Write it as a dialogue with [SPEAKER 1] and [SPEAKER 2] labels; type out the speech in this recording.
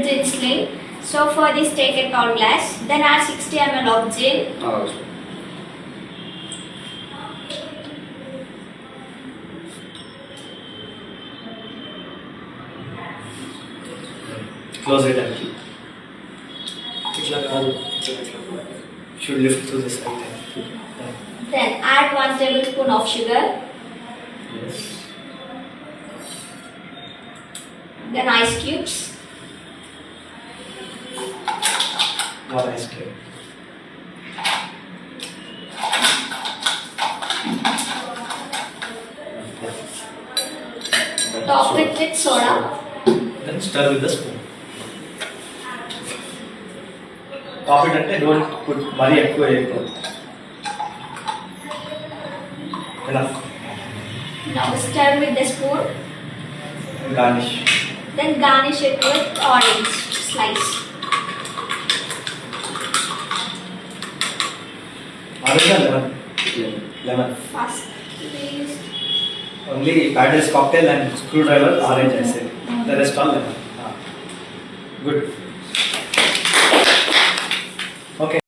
[SPEAKER 1] Gin Sling. So for this, take a tall glass. Then add 60 ml of gin.
[SPEAKER 2] Close it and should lift to the side.
[SPEAKER 1] Then add 1 tablespoon of sugar.
[SPEAKER 2] Yes.
[SPEAKER 1] Then ice cubes.
[SPEAKER 2] One ice cube.
[SPEAKER 1] Top it with soda.
[SPEAKER 2] Then stir with the spoon. Top it and don't put mari ekku enough.
[SPEAKER 1] Now stir with the spoon.
[SPEAKER 2] Garnish.
[SPEAKER 1] Then garnish it with orange slice.
[SPEAKER 2] Orange or lemon? Lemon.
[SPEAKER 1] Fast, please.
[SPEAKER 2] Only paddles cocktail and screwdriver orange I said. The rest all lemon. Good. Okay.